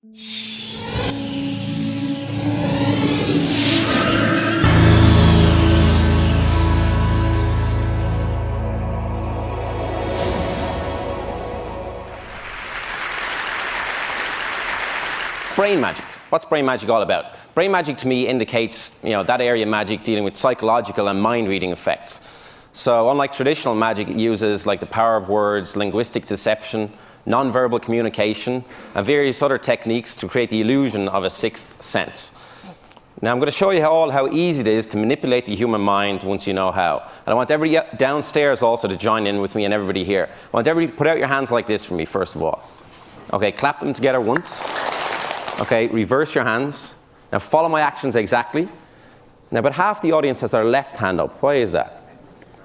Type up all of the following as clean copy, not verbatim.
Brain magic. What's brain magic all about? Brain magic to me indicates, that area of magic dealing with psychological and mind-reading effects. So unlike traditional magic, it uses like the power of words, linguistic deception, non-verbal communication, and various other techniques to create the illusion of a sixth sense. Now I'm going to show you how easy it is to manipulate the human mind once you know how. And I want everybody downstairs also to join in with me and everybody here. I want everybody to put out your hands like this for me, first of all. Okay, clap them together once. Okay, reverse your hands. Now follow my actions exactly. Now about half the audience has their left hand up. Why is that?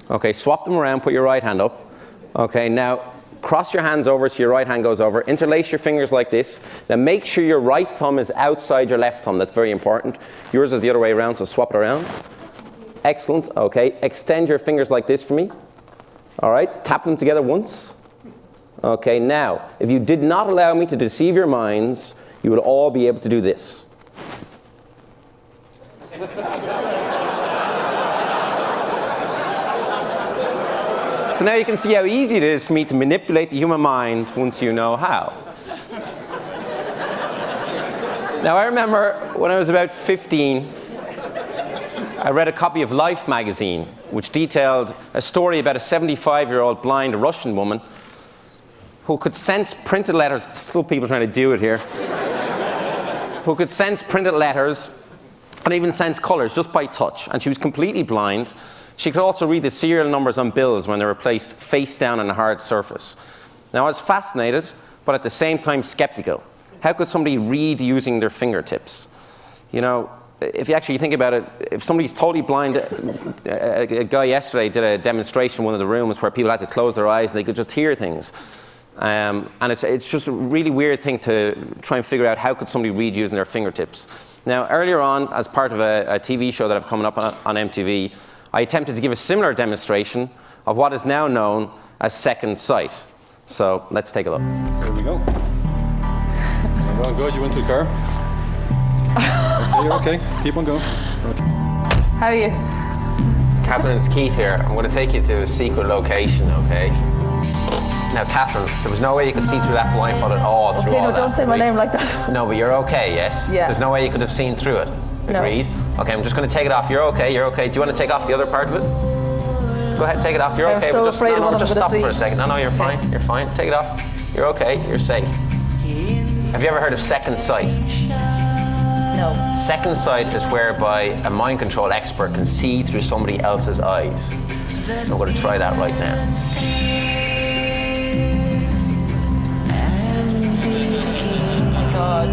Okay, swap them around, put your right hand up. Okay, now cross your hands over so your right hand goes over. Interlace your fingers like this. Now make sure your right thumb is outside your left thumb. That's very important. Yours is the other way around, so swap it around. Excellent, okay. Extend your fingers like this for me. All right, tap them together once. Okay, now, if you did not allow me to deceive your minds, you would all be able to do this. So now you can see how easy it is for me to manipulate the human mind once you know how. Now I remember when I was about 15, I read a copy of Life magazine, which detailed a story about a 75-year-old blind Russian woman who could sense printed letters. Still people trying to do it here. Who could sense printed letters and even sense colors just by touch. And she was completely blind. She could also read the serial numbers on bills when they were placed face down on a hard surface. Now I was fascinated, but at the same time skeptical. How could somebody read using their fingertips? If you actually think about it, if somebody's totally blind, a guy yesterday did a demonstration in one of the rooms where people had to close their eyes and they could just hear things. And it's just a really weird thing to try and figure out how could somebody read using their fingertips. Now, earlier on, as part of a TV show that I've coming up on MTV, I attempted to give a similar demonstration of what is now known as second sight. So let's take a look. Here we go. You're going good. You went to the car. Okay, you're okay. Keep on going. Okay. How are you? Catherine, it's Keith here. I'm going to take you to a secret location, okay? Now, Catherine, there was no way you could see through that blindfold at all. Okay, no, don't say my name like that. No, but you're okay, yes? Yeah. There's no way you could have seen through it. Agreed? No. Okay, I'm just going to take it off. You're okay, you're okay. Do you want to take off the other part of it? Go ahead, take it off. You're okay. I'm so afraid of what I'm just gonna stop for a second. No, you're fine. You're fine. Take it off. You're okay. You're safe. Have you ever heard of second sight? No. Second sight is whereby a mind control expert can see through somebody else's eyes. I'm going to try that right now. God.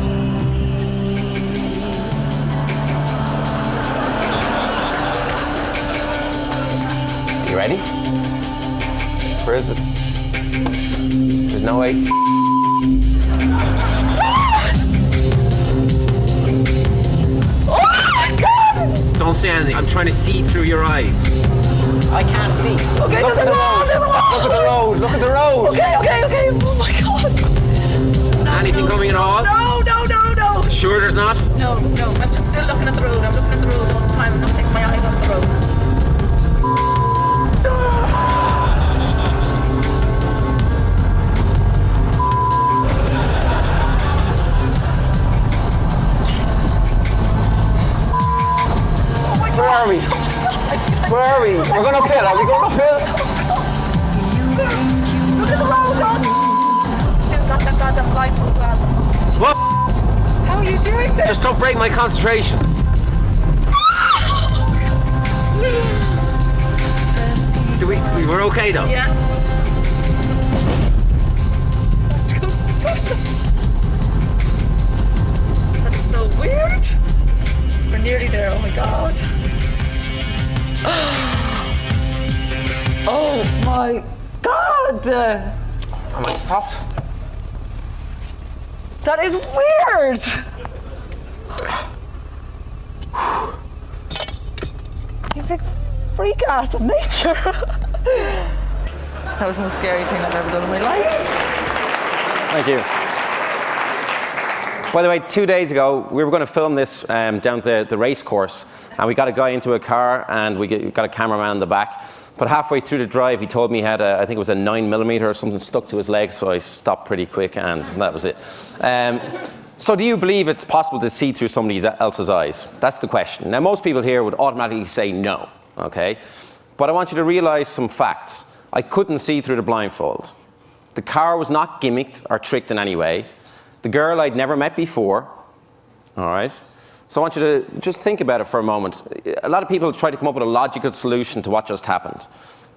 You ready? Where is it? There's no way. Oh my God! Don't say anything. I'm trying to see through your eyes. I can't see. Okay, there's a wall. There's a wall. Look at the road. Look at the road. Okay. Oh my God. Anything coming at all? No. Sure there's not? No. I'm just still looking at the road. I'm looking at the road all the time. I'm not taking my eyes off the road. Oh my God. Where are we? Where are we? We're going uphill. Are we going uphill? Look at the road, John. Still got that goddamn blindfold on. What? How are you doing this? Just don't break my concentration. We're okay though? Yeah. Go to the toilet. That's so weird. We're nearly there. Oh my God. Oh my God. Am I stopped? That is weird. You big freak ass of nature. That was the most scary thing I've ever done in my life. Thank you. By the way, 2 days ago, we were going to film this down the race course, and we got a guy into a car, and we got a cameraman in the back. But halfway through the drive, he told me he had I think it was a 9mm or something stuck to his leg, so I stopped pretty quick, and that was it. So do you believe it's possible to see through somebody else's eyes? That's the question. Now, most people here would automatically say no, okay? But I want you to realize some facts. I couldn't see through the blindfold. The car was not gimmicked or tricked in any way. The girl I'd never met before, all right? So I want you to just think about it for a moment. A lot of people try to come up with a logical solution to what just happened,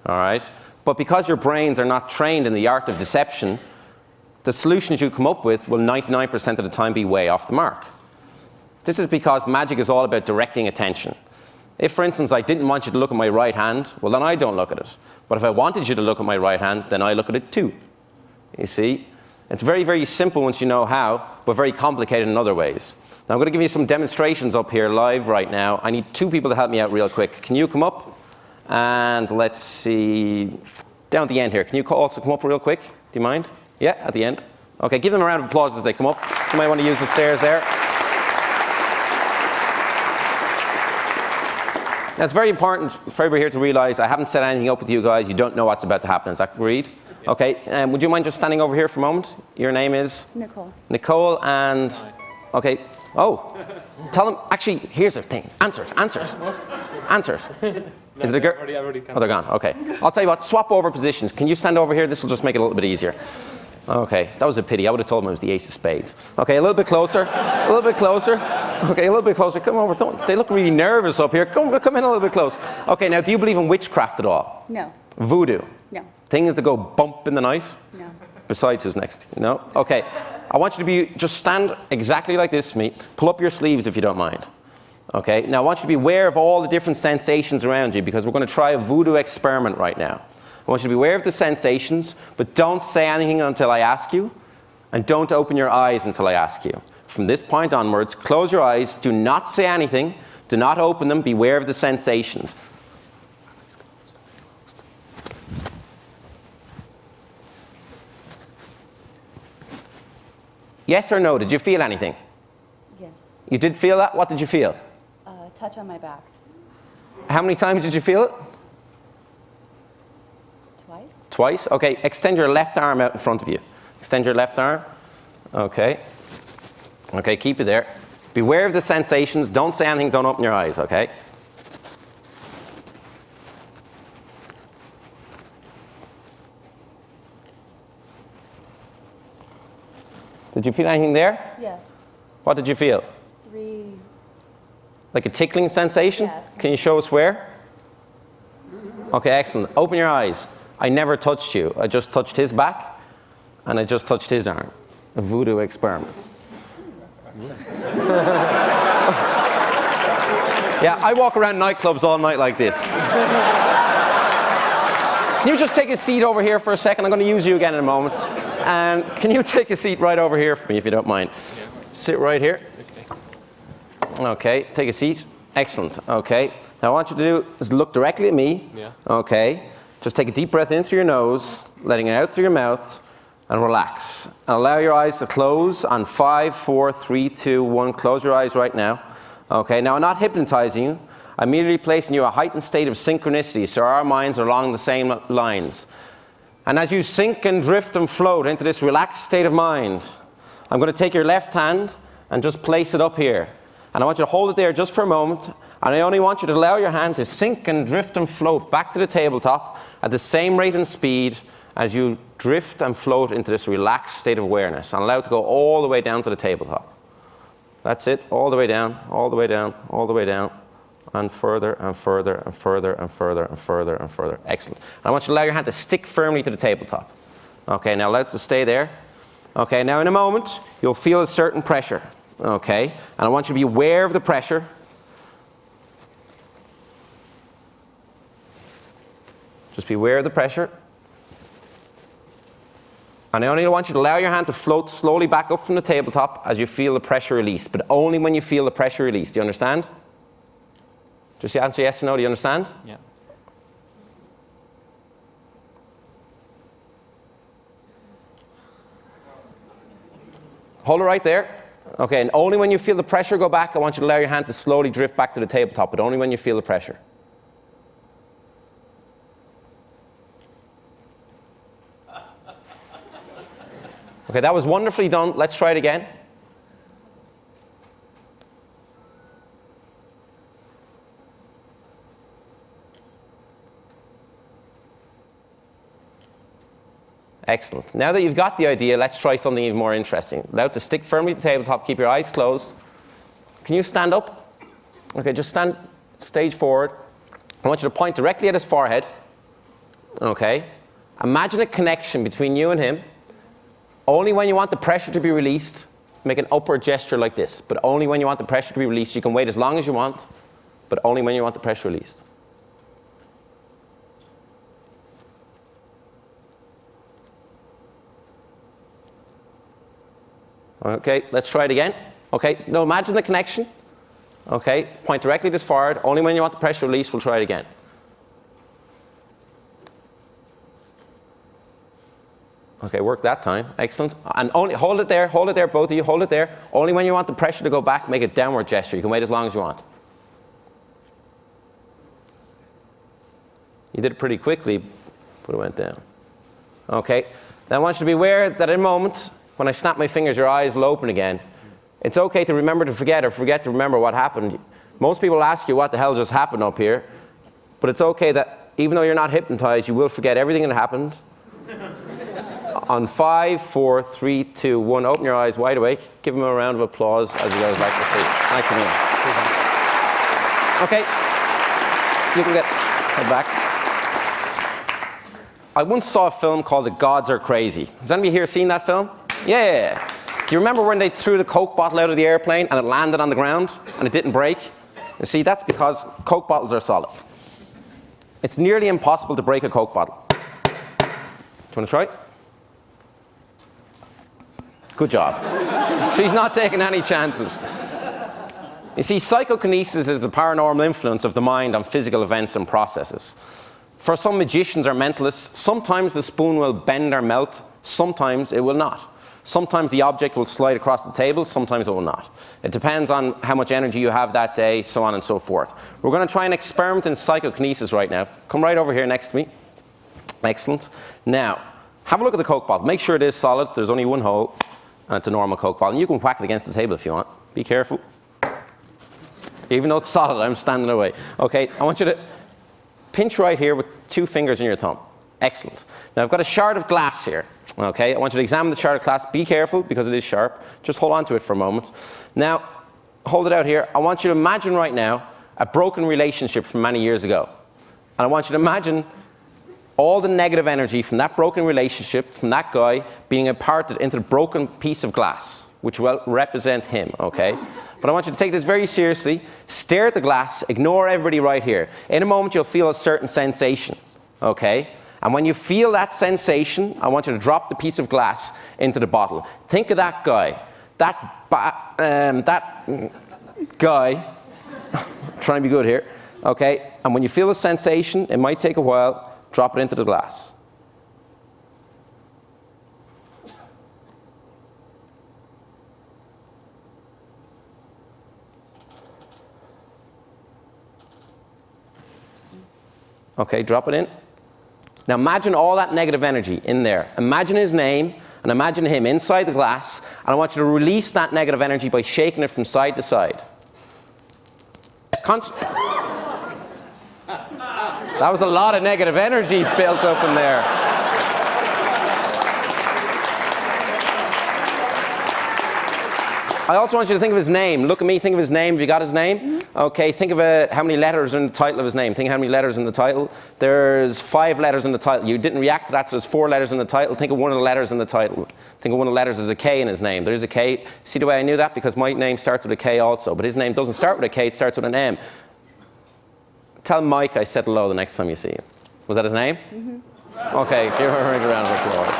all right? But because your brains are not trained in the art of deception, the solutions you come up with will 99% of the time be way off the mark. This is because magic is all about directing attention. If, for instance, I didn't want you to look at my right hand, well, then I don't look at it. But if I wanted you to look at my right hand, then I look at it too. You see? It's very, very simple once you know how, but very complicated in other ways. Now, I'm going to give you some demonstrations up here live right now. I need 2 people to help me out real quick. Can you come up? And let's see, down at the end here. Can you also come up real quick? Do you mind? Yeah, at the end. Okay, give them a round of applause as they come up. You might want to use the stairs there. Now, it's very important for everybody here to realize I haven't set anything up with you guys. You don't know what's about to happen. Is that agreed? Okay, would you mind just standing over here for a moment? Your name is? Nicole. Nicole, and, okay. Oh, tell them, actually, here's the thing. Answer it. Is it a girl? Oh, they're gone, okay. I'll tell you what, swap over positions. Can you stand over here? This will just make it a little bit easier. Okay, that was a pity. I would have told them it was the ace of spades. Okay, a little bit closer. A little bit closer. Okay, a little bit closer. Come over. They look really nervous up here. Come in a little bit close. Okay, now, do you believe in witchcraft at all? No. Voodoo? No. Things that go bump in the night? No. Besides, who's next? No? Okay. I want you to just stand exactly like this to me. Pull up your sleeves if you don't mind. Okay? Now, I want you to be aware of all the different sensations around you, because we're going to try a voodoo experiment right now. I want you to be aware of the sensations, but don't say anything until I ask you, and don't open your eyes until I ask you. From this point onwards, close your eyes, do not say anything, do not open them, beware of the sensations. Yes or no? Did you feel anything? Yes. You did feel that? What did you feel? Touch on my back. How many times did you feel it? Twice. Twice? Okay, extend your left arm out in front of you. Extend your left arm. Okay. Okay, keep it there. Beware of the sensations. Don't say anything. Don't open your eyes, okay? Did you feel anything there? Yes. What did you feel? 3. Like a tickling sensation? Yes. Can you show us where? Okay, excellent. Open your eyes. I never touched you. I just touched his back, and I just touched his arm. A voodoo experiment. Yeah, I walk around nightclubs all night like this. Can you just take a seat over here for a second? I'm going to use you again in a moment. And can you take a seat right over here for me, if you don't mind? Yeah. Sit right here. Okay, take a seat. Excellent. Okay. Now, what I want you to do is look directly at me. Yeah. Okay. Just take a deep breath in through your nose, letting it out through your mouth, and relax. And allow your eyes to close on 5, 4, 3, 2, 1. Close your eyes right now. Okay. Now, I'm not hypnotizing you. I'm merely placing you in a heightened state of synchronicity, so our minds are along the same lines. And as you sink and drift and float into this relaxed state of mind, I'm going to take your left hand and just place it up here. And I want you to hold it there just for a moment. And I only want you to allow your hand to sink and drift and float back to the tabletop at the same rate and speed as you drift and float into this relaxed state of awareness. And allow it to go all the way down to the tabletop. That's it. All the way down, all the way down, all the way down. And further and further and further and further and further and further. Excellent. And I want you to allow your hand to stick firmly to the tabletop. Okay, now allow it to stay there. Okay, now in a moment, you'll feel a certain pressure. Okay, and I want you to be aware of the pressure. Just be aware of the pressure. And I only want you to allow your hand to float slowly back up from the tabletop as you feel the pressure release, but only when you feel the pressure release. Do you understand? Just answer yes or no. Do you understand? Yeah. Hold it right there. Okay, and only when you feel the pressure go back, I want you to allow your hand to slowly drift back to the tabletop, but only when you feel the pressure. Okay, that was wonderfully done. Let's try it again. Excellent. Now that you've got the idea, let's try something even more interesting. Allow it to stick firmly to the tabletop. Keep your eyes closed. Can you stand up? Okay, just stand stage forward. I want you to point directly at his forehead. Okay. Imagine a connection between you and him. Only when you want the pressure to be released, make an upward gesture like this. But only when you want the pressure to be released. You can wait as long as you want, but only when you want the pressure released. Okay, let's try it again. Okay, now imagine the connection. Okay, point directly to his forehead. Only when you want the pressure release, we'll try it again. Okay, work that time. Excellent. And only hold it there, both of you, hold it there. Only when you want the pressure to go back, make a downward gesture. You can wait as long as you want. You did it pretty quickly, but it went down. Okay, now I want you to be aware that in a moment, when I snap my fingers, your eyes will open again. It's okay to remember to forget or forget to remember what happened. Most people ask you what the hell just happened up here, but it's okay that even though you're not hypnotized, you will forget everything that happened. On 5, 4, 3, 2, 1, open your eyes wide awake. Give him a round of applause as you guys like to see. Thanks a million. Okay, you can get head back. I once saw a film called The Gods Are Crazy. Has anybody here seen that film? Yeah. Do you remember when they threw the Coke bottle out of the airplane and it landed on the ground and it didn't break? You see, that's because Coke bottles are solid. It's nearly impossible to break a Coke bottle. Do you want to try? Good job. She's not taking any chances. You see, psychokinesis is the paranormal influence of the mind on physical events and processes. For some magicians or mentalists, sometimes the spoon will bend or melt, sometimes it will not. Sometimes the object will slide across the table, sometimes it will not. It depends on how much energy you have that day, so on and so forth. We're going to try an experiment in psychokinesis right now. Come right over here next to me. Excellent. Now, have a look at the Coke bottle. Make sure it is solid. There's only one hole, and it's a normal Coke bottle. And you can whack it against the table if you want. Be careful. Even though it's solid, I'm standing away. Okay, I want you to pinch right here with 2 fingers in your thumb. Excellent. Now I've got a shard of glass here. Okay, I want you to examine the shard of glass. Be careful because it is sharp. Just hold on to it for a moment. Now, hold it out here. I want you to imagine right now a broken relationship from many years ago. And I want you to imagine all the negative energy from that broken relationship, from that guy, being imparted into the broken piece of glass, which will represent him, okay? But I want you to take this very seriously. Stare at the glass. Ignore everybody right here. In a moment, you'll feel a certain sensation, okay? And when you feel that sensation, I want you to drop the piece of glass into the bottle. Think of that guy. That guy. Trying to be good here. Okay? And when you feel the sensation, it might take a while, drop it into the glass. Okay, drop it in. Now imagine all that negative energy in there. Imagine his name and imagine him inside the glass, and I want you to release that negative energy by shaking it from side to side. That was a lot of negative energy built up in there. I also want you to think of his name. Look at me, think of his name. Have you got his name? Mm-hmm. Okay, think of how many letters are in the title of his name. Think how many letters in the title. There's 5 letters in the title. You didn't react to that, so there's 4 letters in the title. Think of one of the letters in the title. Think of one of the letters as a K in his name. There is a K. See the way I knew that? Because my name starts with a K also, but his name doesn't start with a K, it starts with an M. Tell Mike I said hello the next time you see him. Was that his name? Mm-hmm. Okay, give her a round of applause.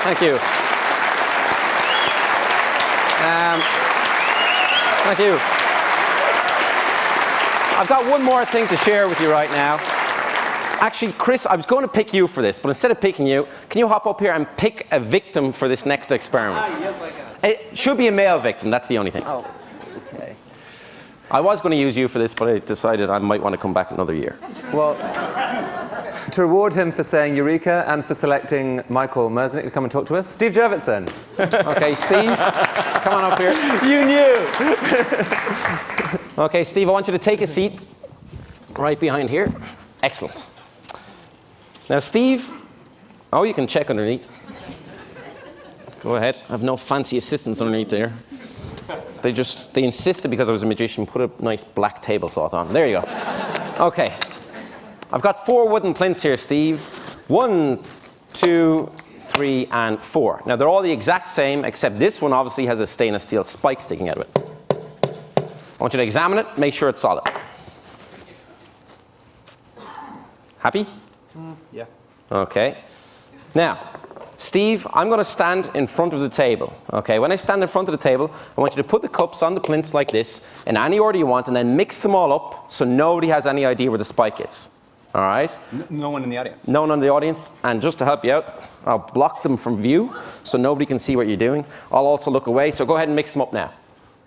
Thank you. Thank you. I've got one more thing to share with you right now. Actually, Chris, I was going to pick you for this, but instead of picking you, can you hop up here and pick a victim for this next experiment? Yes, I can. It should be a male victim, that's the only thing. Oh, okay. I was going to use you for this, but I decided I might want to come back another year. Well, to reward him for saying Eureka and for selecting Michael Merznick to come and talk to us, Steve Jurvetson. Okay, Steve, come on up here. You knew! Okay, Steve, I want you to take a seat right behind here. Excellent. Now, Steve, oh, you can check underneath. Go ahead. I have no fancy assistants underneath there. They insisted because I was a magician, put a nice black tablecloth on. There you go. Okay. I've got 4 wooden plinths here, Steve. 1, 2, 3, and 4. Now, they're all the exact same, except this one obviously has a stainless steel spike sticking out of it. I want you to examine it, make sure it's solid. Happy? Yeah. Okay. Now, Steve, I'm going to stand in front of the table. Okay, when I stand in front of the table, I want you to put the cups on the plinths like this, in any order you want, and then mix them all up so nobody has any idea where the spike is. All right? No one in the audience. No one in the audience. And just to help you out, I'll block them from view so nobody can see what you're doing. I'll also look away, so go ahead and mix them up now.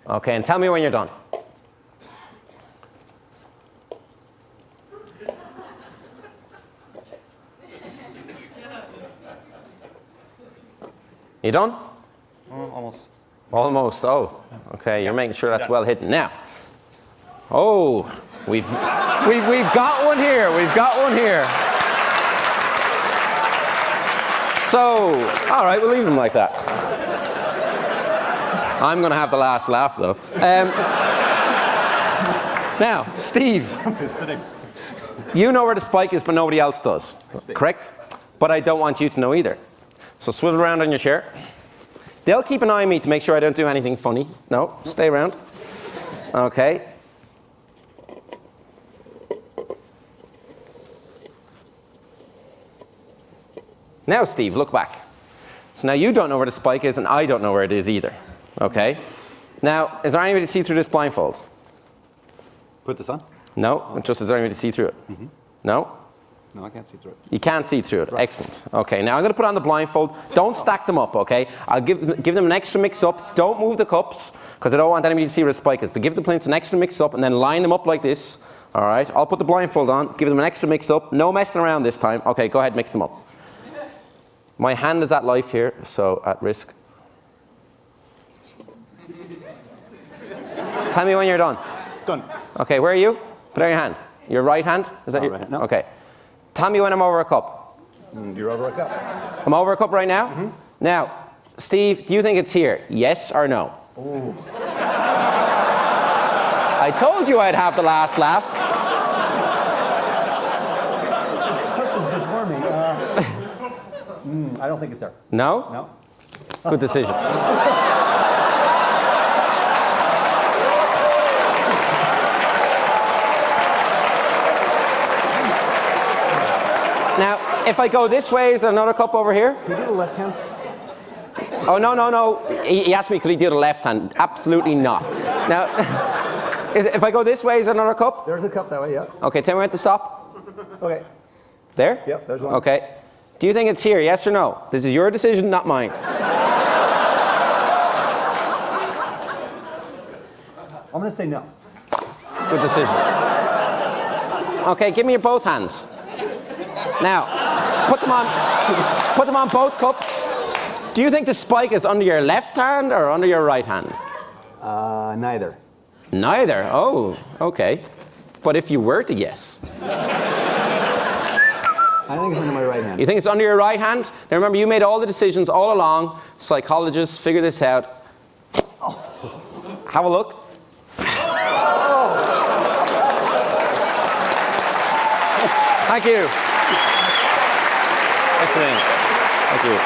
Okay, and tell me when you're done. You done? Almost. Almost. Oh, okay. You're making sure that's well hidden. Now, oh, we've got one here. We've got one here. So, all right, we'll leave them like that. I'm going to have the last laugh, though. Now, Steve, you know where the spike is, but nobody else does. Correct? But I don't want you to know either. So swivel around on your chair. They'll keep an eye on me to make sure I don't do anything funny. No, stay around. Okay. Now, Steve, look back. So now you don't know where the spike is, and I don't know where it is either. Okay? Now, is there any way to see through this blindfold? Put this on? No? Just is there any way to see through it? Mm-hmm. No? No, I can't see through it. You can't see through it. Right. Excellent. Okay, now I'm going to put on the blindfold. Don't stack them up, okay? I'll give them an extra mix up. Don't move the cups, because I don't want anybody to see where the spike is. But give the plinths an extra mix up, and then line them up like this. All right? I'll put the blindfold on, give them an extra mix up. No messing around this time. Okay, go ahead, mix them up. My hand is at life here, so at risk. Tell me when you're done. Done. Okay, where are you? Put out your hand. Your right hand? Is that your right hand, no. Okay. Tell me when I'm over a cup. You're over a cup. I'm over a cup right now? Mm-hmm. Now, Steve, do you think it's here? Yes or no? Ooh. I told you I'd have the last laugh. I don't think it's there. No? No. Good decision. Now, if I go this way, is there another cup over here? Can you do the left hand? Oh, no, no, no. He asked me, could he do the left hand? Absolutely not. Now, if I go this way, is there another cup? There's a cup that way, yeah. Okay, tell me when to stop. Okay. There? Yep, there's one. Okay. Do you think it's here, yes or no? This is your decision, not mine. I'm going to say no. Good decision. Okay, give me your both hands. Now, put them on both cups. Do you think the spike is under your left hand or under your right hand? Neither. Neither? Oh, okay. But if you were to guess. I think it's under my right hand. You think it's under your right hand? Now remember, you made all the decisions all along. Psychologists, figure this out. Have a look. Thank you. Excellent. Thank you.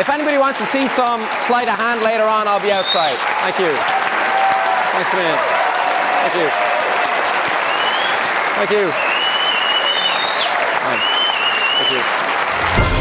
If anybody wants to see some sleight of hand later on, I'll be outside. Thank you. Thanks a million. Thank you. Thank you. Thank you.